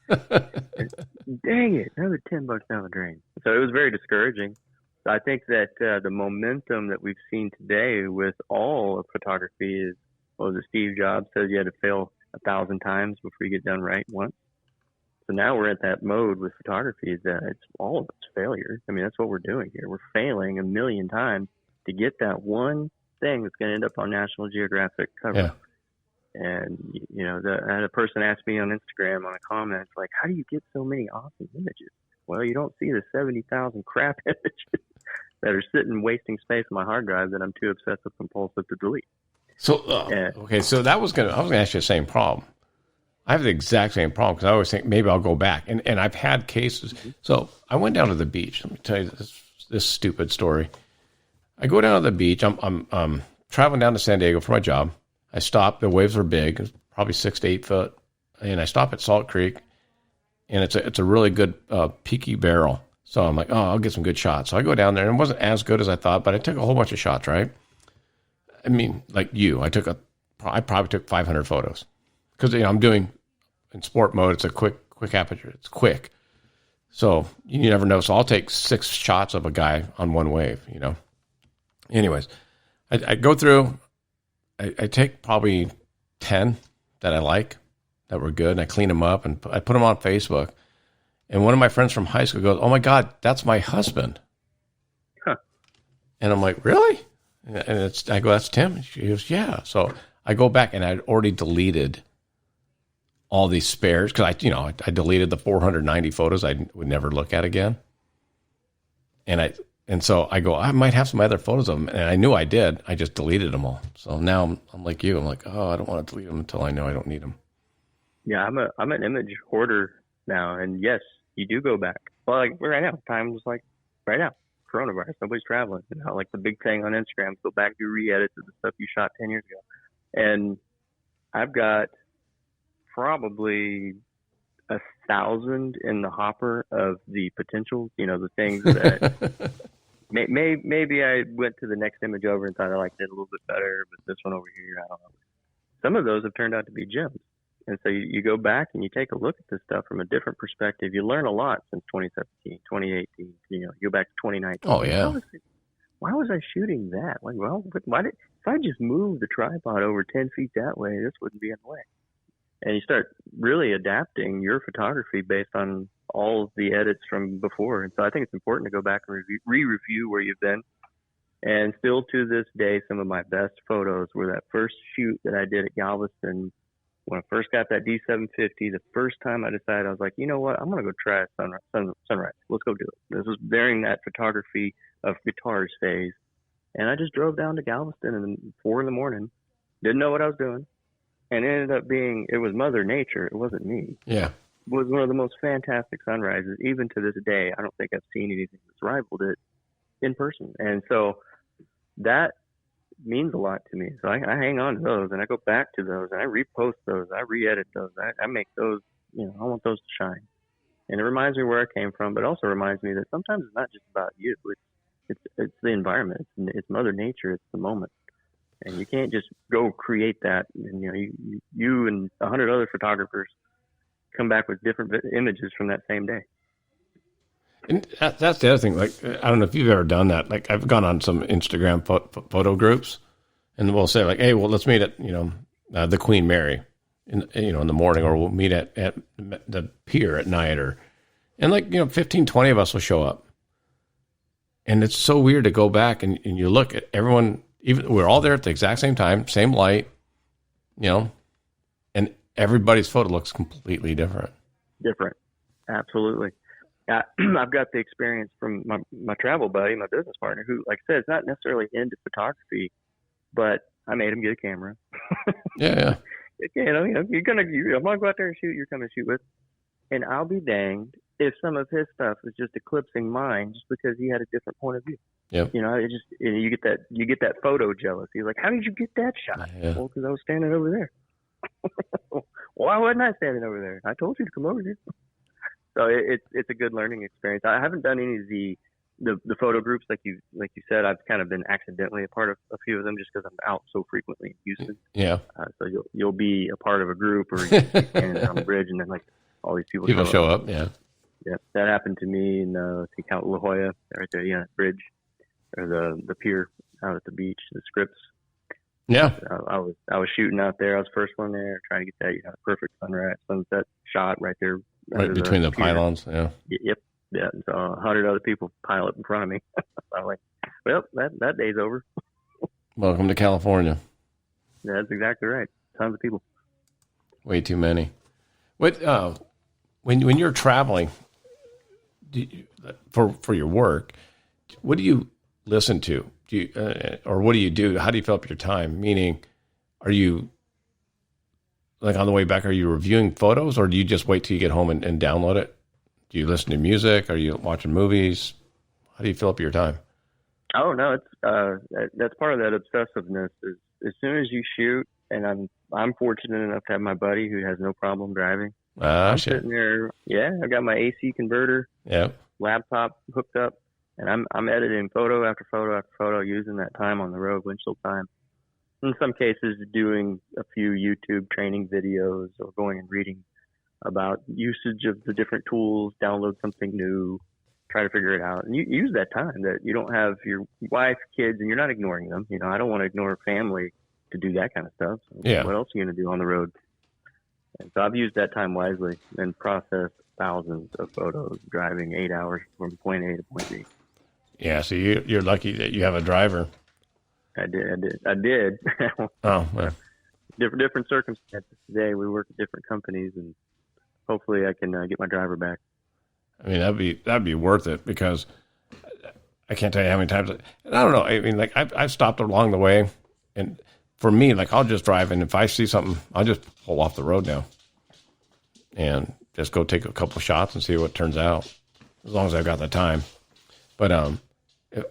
Dang it, another $10 down the drain. So it was very discouraging. I think that the momentum that we've seen today with all of photography is, Steve Jobs says you had to fail 1,000 times before you get done right once. So now we're at that mode with photography that it's all of it's failure. I mean, that's what we're doing here. We're failing 1,000,000 times to get that one thing that's going to end up on National Geographic cover. Yeah. And, I had a person ask me on Instagram on a comment, like, how do you get so many awesome images? Well, you don't see the 70,000 crap images that are sitting wasting space on my hard drive that I'm too obsessive compulsive to delete. So, okay, so I was going to ask you the same problem. I have the exact same problem because I always think maybe I'll go back. And I've had cases. So I went down to the beach. Let me tell you this stupid story. I go down to the beach. I'm traveling down to San Diego for my job. I stop. The waves are big, probably 6 to 8 foot. And I stop at Salt Creek. And it's a really good peaky barrel. So I'm like, I'll get some good shots. So I go down there, and it wasn't as good as I thought, but I took a whole bunch of shots, right? I mean, like I probably took 500 photos. Because, I'm doing, in sport mode, it's a quick aperture. It's quick. So you never know. So I'll take 6 shots of a guy on one wave, Anyways, I go through, I take probably 10 that I like, that were good, and I clean them up, and I put them on Facebook. And one of my friends from high school goes, "Oh my God, that's my husband." Huh. And I'm like, "Really?" And I go, "That's Tim." And she goes, "Yeah." So I go back, and I'd already deleted all these spares because I deleted the 490 photos I would never look at again. And so I go, I might have some other photos of them, and I knew I did. I just deleted them all. So now I'm like you. I'm like, I don't want to delete them until I know I don't need them. Yeah, I'm an image hoarder now, and yes, you do go back. Well, like right now, time's like right now. Coronavirus, nobody's traveling. You know, like the big thing on Instagram, go back, do re-edits of the stuff you shot 10 years ago. And I've got probably 1,000 in the hopper of the potential, you know, the things that maybe I went to the next image over and thought I liked it a little bit better, but this one over here, I don't know. Some of those have turned out to be gems. And so you go back and you take a look at this stuff from a different perspective. You learn a lot since 2017, 2018. You know, you go back to 2019. Oh, yeah. Why was I shooting that? Like, well, if I just moved the tripod over 10 feet that way, this wouldn't be in the way. And you start really adapting your photography based on all of the edits from before. And so I think it's important to go back and re-review where you've been. And still to this day, some of my best photos were that first shoot that I did at Galveston. When I first got that D750, the first time I decided, I was like, you know what, I'm going to go try a sunrise. Let's go do it. This was during that photography of guitars phase. And I just drove down to Galveston at 4 a.m. Didn't know what I was doing. And it ended up being, it was Mother Nature. It wasn't me. Yeah. It was one of the most fantastic sunrises. Even to this day, I don't think I've seen anything that's rivaled it in person. And so that means a lot to me. So I hang on to those and I go back to those and I repost those. I re-edit those. I make those, you know, I want those to shine. And it reminds me where I came from, but also reminds me that sometimes it's not just about you. It's the environment. It's Mother Nature. It's the moment. And you can't just go create that. And, you know, you and 100 other photographers come back with different images from that same day. And that's the other thing. Like, I don't know if you've ever done that. Like, I've gone on some Instagram photo groups, and we'll say like, "Hey, well, let's meet at, you know, the Queen Mary, in the morning, or we'll meet at the pier at night, and like, you know, 15, 20 of us will show up, and it's so weird to go back and you look at everyone. Even we're all there at the exact same time, same light, you know, and everybody's photo looks completely different. Different, absolutely. I've got the experience from my travel buddy, my business partner, who, like I said, is not necessarily into photography, but I made him get a camera. Yeah. You know, I'm gonna go out there and shoot. You're coming to shoot with, and I'll be danged if some of his stuff is just eclipsing mine just because he had a different point of view. Yep. You know, you get that photo jealousy. He's like, how did you get that shot? Yeah. Well, because I was standing over there. Well, why wasn't I standing over there? I told you to come over here. So it's a good learning experience. I haven't done any of the photo groups like you said. I've kind of been accidentally a part of a few of them just because I'm out so frequently in Houston. Yeah. So you'll be a part of a group, or you're standing on the bridge, and then like all these people show up. Yeah. Yeah, that happened to me in Count La Jolla, right there. Yeah, bridge or the pier out at the beach, the Scripps. Yeah. I was shooting out there. I was the first one there, trying to get that perfect sunset shot right there. Right between the pylons, yeah. Yep. Yeah. So 100 other people pile up in front of me. I'm like, well, that day's over. Welcome to California. Yeah, that's exactly right. Tons of people. Way too many. What when you're traveling for your work, what do you listen to? Do you or what do you do? How do you fill up your time? Meaning, are you like on the way back, are you reviewing photos, or do you just wait till you get home and download it? Do you listen to music? Are you watching movies? How do you fill up your time? Oh no, it's that's part of that obsessiveness. Is as soon as you shoot, and I'm fortunate enough to have my buddy who has no problem driving. I'm sitting there. Yeah, I got my AC converter. Yeah. Laptop hooked up, and I'm editing photo after photo after photo, using that time on the road, windshield time. In some cases, doing a few YouTube training videos or going and reading about usage of the different tools, download something new, try to figure it out. And you use that time that you don't have your wife, kids, and you're not ignoring them. You know, I don't want to ignore family to do that kind of stuff. So yeah. What else are you going to do on the road? And so I've used that time wisely and processed thousands of photos driving 8 hours from point A to point B. Yeah, so you're lucky that you have a driver. I did. Oh, well. Different circumstances today. We work at different companies, and hopefully I can get my driver back. I mean, that'd be worth it, because I can't tell you how many times. And I don't know. I mean, like I've stopped along the way, and for me, like I'll just drive, and if I see something, I'll just pull off the road now, and just go take a couple shots and see what turns out. As long as I've got the time. But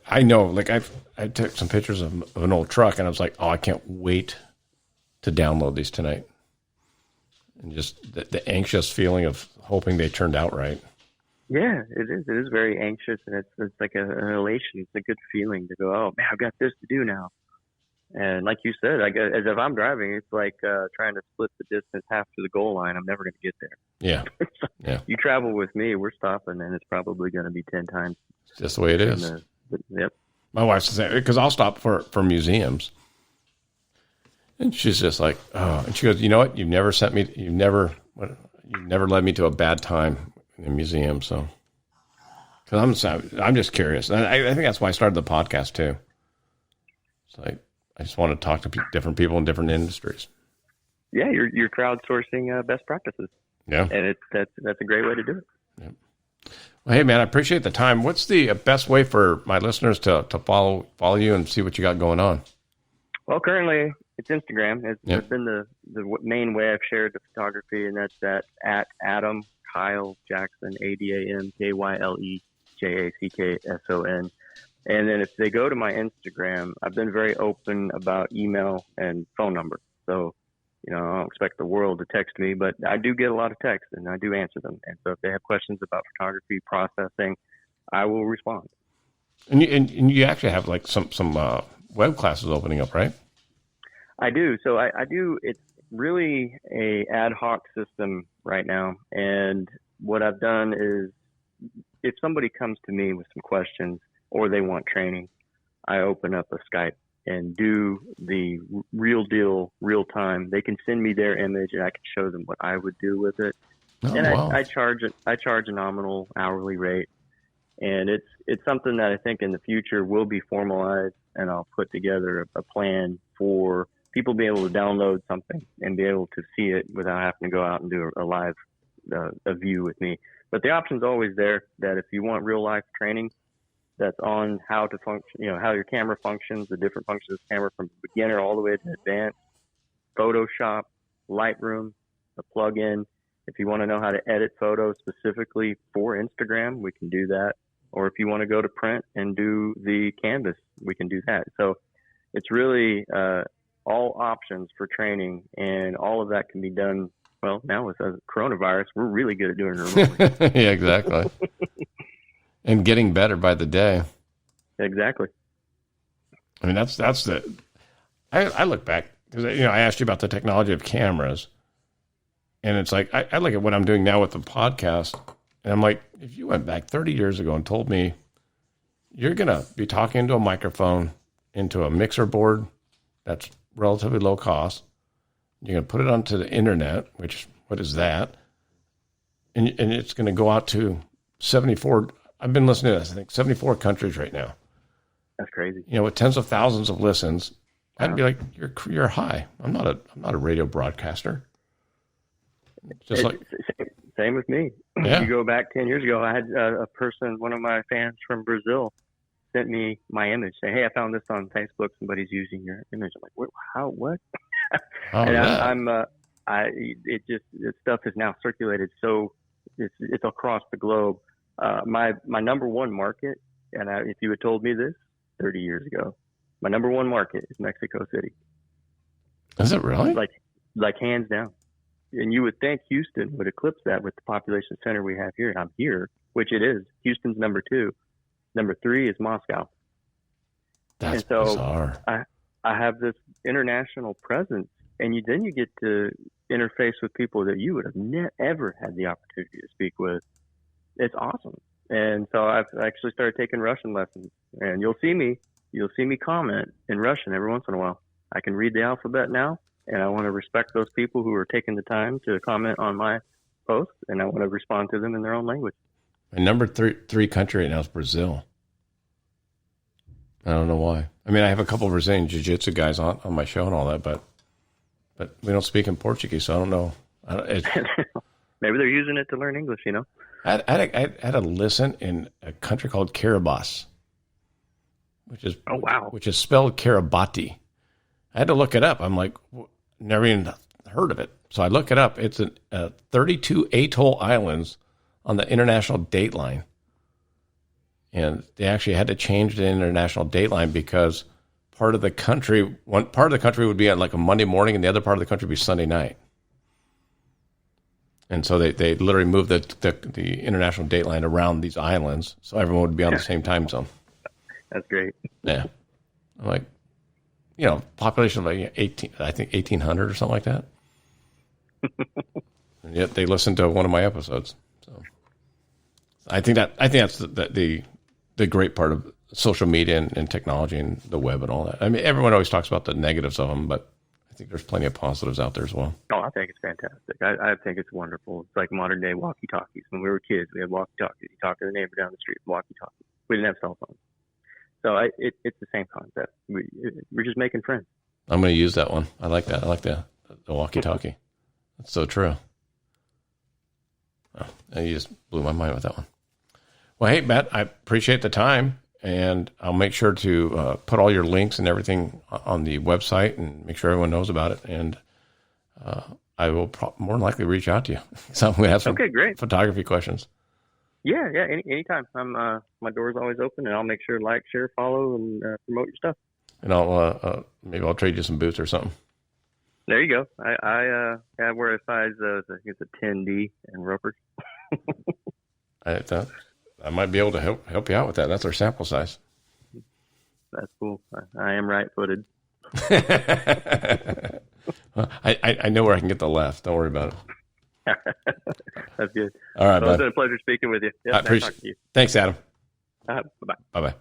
I know, like I took some pictures of an old truck, and I was like, oh, I can't wait to download these tonight. And just the anxious feeling of hoping they turned out right. Yeah, it is. It is very anxious, and it's like an elation. It's a good feeling to go, oh man, I've got this to do now. And like you said, as if I'm driving, it's like trying to split the distance half to the goal line. I'm never going to get there. Yeah, yeah. You travel with me, we're stopping, and it's probably going to be 10 times. It's just the way it is. Yep. My wife's the same, because I'll stop for museums, and she's just like, oh, and she goes, you know what? You've never led me to a bad time in a museum. So, because I'm just curious, and I think that's why I started the podcast too. It's like I just want to talk to different people in different industries. Yeah, you're crowdsourcing best practices. Yeah, and that's a great way to do it. Yeah. Well, hey man, I appreciate the time. What's the best way for my listeners to follow you and see what you got going on? Well, currently it's Instagram. It's been the main way I've shared the photography, and that's at Adam Kyle Jackson, AdamKyleJackson. And then if they go to my Instagram, I've been very open about email and phone number. So, I don't expect the world to text me, but I do get a lot of texts, and I do answer them. And so if they have questions about photography processing, I will respond. And you actually have like some web classes opening up, right? I do. So I do. It's really a ad hoc system right now. And what I've done is if somebody comes to me with some questions or they want training, I open up a Skype and do the real deal, real time. They can send me their image and I can show them what I would do with it. Oh, and wow. I charge a nominal hourly rate. And it's something that I think in the future will be formalized, and I'll put together a plan for people to be able to download something and be able to see it without having to go out and do a live a view with me. But the option's always there that if you want real life training that's on how to function, how your camera functions, the different functions of the camera from beginner all the way to advanced, Photoshop, Lightroom, a plugin. If you want to know how to edit photos specifically for Instagram, we can do that. Or if you want to go to print and do the canvas, we can do that. So it's really all options for training, and all of that can be done. Well, now with the coronavirus, we're really good at doing it remotely. Yeah, exactly. And getting better by the day. Exactly. I mean, that's the. I look back because I asked you about the technology of cameras, and it's like I look at what I'm doing now with the podcast, and I'm like, if you went back 30 years ago and told me you're gonna be talking into a microphone, into a mixer board that's relatively low cost, you're gonna put it onto the internet, which what is that? And it's gonna go out to 74. I've been listening to this, I think 74 countries right now. That's crazy. With tens of thousands of listens, I'd be like, you're high. I'm not a radio broadcaster. Just same with me. Yeah. You go back 10 years ago, I had a person, one of my fans from Brazil, sent me my image, saying, "Hey, I found this on Facebook. Somebody's using your image." I'm like, "What? How? What?" Oh, and this stuff is now circulated, so it's across the globe. My number one market, and if you had told me this 30 years ago, my number one market is Mexico City. Is it really? Like hands down. And you would think Houston would eclipse that with the population center we have here. And I'm here, which it is. Houston's number 2. Number 3 is Moscow. That's and so bizarre. I have this international presence, and then you get to interface with people that you would have never had the opportunity to speak with. It's awesome. And so I've actually started taking Russian lessons, and you'll see me comment in Russian every once in a while. I can read the alphabet now, and I want to respect those people who are taking the time to comment on my posts, and I want to respond to them in their own language. My number three country right now is Brazil. I don't know why. I mean, I have a couple of Brazilian jiu-jitsu guys on my show and all that, but we don't speak in Portuguese, so I don't know. Maybe they're using it to learn English, I had to listen in a country called Kiribati, which is which is spelled Kiribati. I had to look it up. I'm like, never even heard of it. So I look it up. It's 32 atoll islands on the international date line. and they actually had to change the international date line because one part of the country would be on like a Monday morning, and the other part of the country would be Sunday night. And so they literally moved the international date line around these islands, so everyone would be on the same time zone. That's great. Yeah, like, population of like 1,800 or something like that. And yet they listened to one of my episodes. So I think that's the great part of social media and technology and the web and all that. I mean, everyone always talks about the negatives of them, but I think there's plenty of positives out there as well. Oh, I think it's fantastic. I think it's wonderful. It's like modern day walkie-talkies. When we were kids, we had walkie-talkies. You talk to the neighbor down the street, walkie-talkie. We didn't have cell phones. So it's the same concept. We're just making friends. I'm going to use that one. I like that. I like the walkie-talkie. That's so true. Oh, you just blew my mind with that one. Well, hey, Matt, I appreciate the time, and I'll make sure to put all your links and everything on the website and make sure everyone knows about it. And I will more than likely reach out to you. So I'm going to have some great photography questions. Yeah, anytime. My door's always open, and I'll make sure to like, share, follow, and promote your stuff. And maybe I'll trade you some boots or something. There you go. I wear a size, I think it's a 10D in rubbers. I might be able to help you out with that. That's our sample size. That's cool. I am right-footed. I know where I can get the left. Don't worry about it. That's good. All right, Well, it's been a pleasure speaking with you. I appreciate it. Thanks, Adam. Bye-bye. Bye-bye.